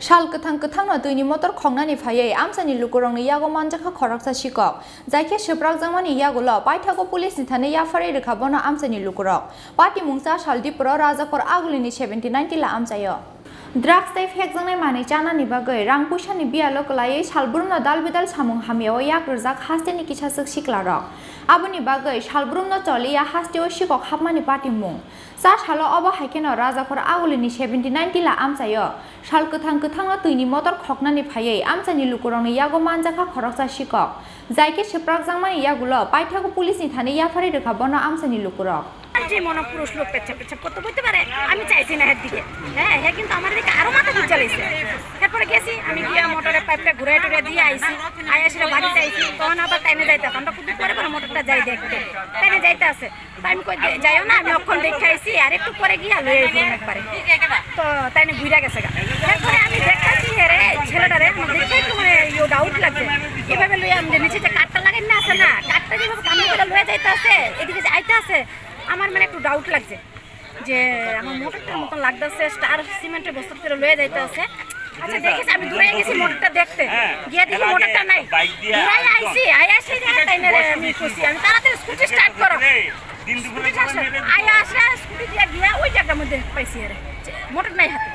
Shal ketang tuini motor khongnani phayai amsani lukurongni yago manjaka khoraksa shikok jaike shiprak jangmani yagulo paithago police ni thane yafari rekhabono amsani lukurok pati mungsa shaldipro rajakor agulini 79 tila amsayo Drugs type hekjangnai mani chanani bagai rang puisani bialo kalai salbrumno dalbidal samung hamiao yak rjak hasteni kisasuk siklarok aboni bagai salbrumno choliya hasteo sikok hapmani pati mung sa salo obo haikeno rajakor agulini 79 tila amsayo sal ketang no tuini motor khoknani phayai amsani lukurongni yago manjaka khoroksa sikok jaike shiprak jangmani yagulo paithago police ni thane yafari rekhabono amsani lukurok যে মনপুরুষ লোক পেছাপ করতে বলতে পারে আমি চাইছি না এর দিকে হ্যাঁ হ্যাঁ কিন্তু আমার দিকে আরো মাথা ঘুরে চালাইছে তারপরে গেছি আমি গিয়া মোটরের পাইপটা ঘুরাই টুরে দিয়ে আইছি আয়াসিরা বাড়িতে আইছি তখন আবার টাইমে যাইতে আমরা খুব পরে পরে মোটরটা যাই দেখতে টাইমে যাইতে আছে টাইম কই যাইও না আমি অক্ষণ দেখে আইছি আর একটু পরে গিয়া লয়ে আইলাম একবারে তো তাইনে ঘুরা গেছে গা তারপরে আমি দেখতাছি রে ছেলেটারে আমার দেখে একটু মানে ডাউট লাগছে এভাবে লয়ে আমি নিচে যে কাটটা লাগাই না আছে না কাটটা যেভাবে কাম করে লয়ে যাইতে আছে এদিকে যাইতে আছে আমার মানে একটু ডাউট লাগছে যে আমার মোটরটার মতন লাগতেছে স্টার সিমেন্টের বস্তা করে লয়ে যাইতে আছে আচ্ছা দেখেছি আমি দূরে গেছি মোটরটা দেখতে গিয়ে দেখি মোটরটা নাই দূরে আইছি আইসি তাইনে আমি খুশি আমি তাড়াতাড়ি স্কুটি স্টার্ট করো স্কুটি দিয়ে গিয়ে ওই জায়গার মধ্যে পাইছি আরে মোটর নাই হাতে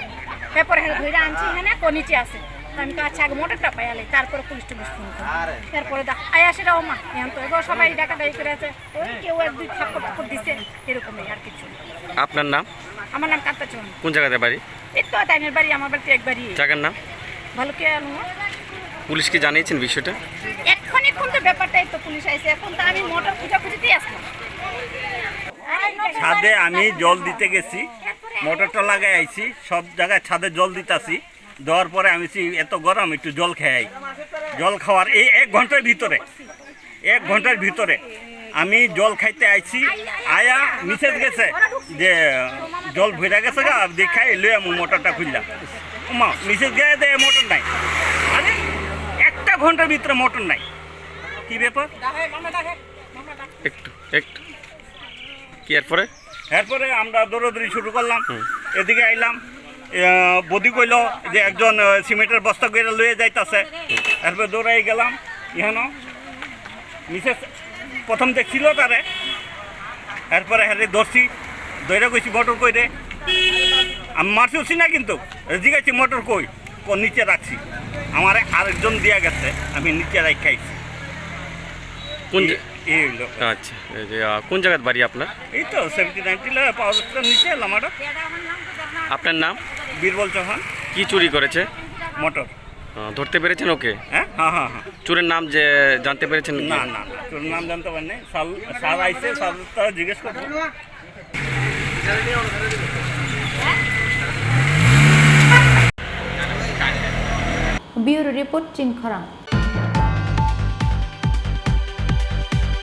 তারপরে ধরে আনছি এখানে নিচে আছে আমি আচ্ছা আগে মোটরটা পাইয়ালে তারপরে পুলিশ টুলিশ ফোন করি তারপরে আয়াসিরা ও মা এখন তো এবার সবাই ডাকাডাকি করে আছে ওই কেউ এক দুই থাপ্পড় দিচ্ছে এরকমই আর কিছু। আপনার নাম? আমার নাম কান্তাচরণ। কোন জায়গাতে বাড়ি? এই তো তাইনের বাড়ি, আমার বাড়িতে একবারই। জায়গার নাম? ভালুকে আলু। পুলিশকে জানিয়েছেন বিষয়টা? এখন তো ব্যাপারটাই তো পুলিশ আইছে, এখন তো আমি মোটর খুঁজাখুঁজিতেই আসলাম। ছাদে আমি জল দিতে গেছি, মোটরটা লাগাই আইছি, সব জায়গায় ছাদে জল দিতাছি। দেওয়ার পরে আমি এত গরম একটু জল খাই। জল খাওয়ার এই 1 ঘন্টার ভিতরে আমি জল খাইতে আইছি। আয়া মিসেজ গেছে যে জল ভরা গেছে গা দেখাই লই আমি মোটরটা খুললাম। মা মিসেজ গিয়ে দে মোটর নাই, আরে 1 ঘন্টার ভিতরে মোটর নাই, কি ব্যাপার? একটু কি এরপরে আমরা দৌড়াদৌড়ি শুরু করলাম, এদিকে আইলাম। বদি কইল যে একজন সিমেন্টের বস্তা করে লয়ে যাইতেছে। এরপরে দৌড়াই গেলাম। এখানে মিসেস প্রথম দেখছিল তারে, এরপরে হ্যাঁ ধরছি, দৌড়া গেছি মোটর কইরে। আমি মারছি উঠছি না, কিন্তু জিগাইছি মোটর কই, নিচে রাখছি। আমার আরেকজন দিয়া গেছে, আমি নিচে রাখাইছি। আচ্ছা, কোন জায়গায় বাড়ি আপনার? এই তো 79 পাওয়ার স্টেশন নিচে এলাম। আপনার নাম? বীরবল চৌহান। কি চুরি করেছে? মোটর। ধরতে পেরেছেন ওকে? হ্যাঁ। চোরের নাম যে জানতে পেরেছেন? না, চোরের নাম জানতে পারেনি। স্যার আইসে, স্যার জিজ্ঞেস করবো। Bureau report চিনখরাং।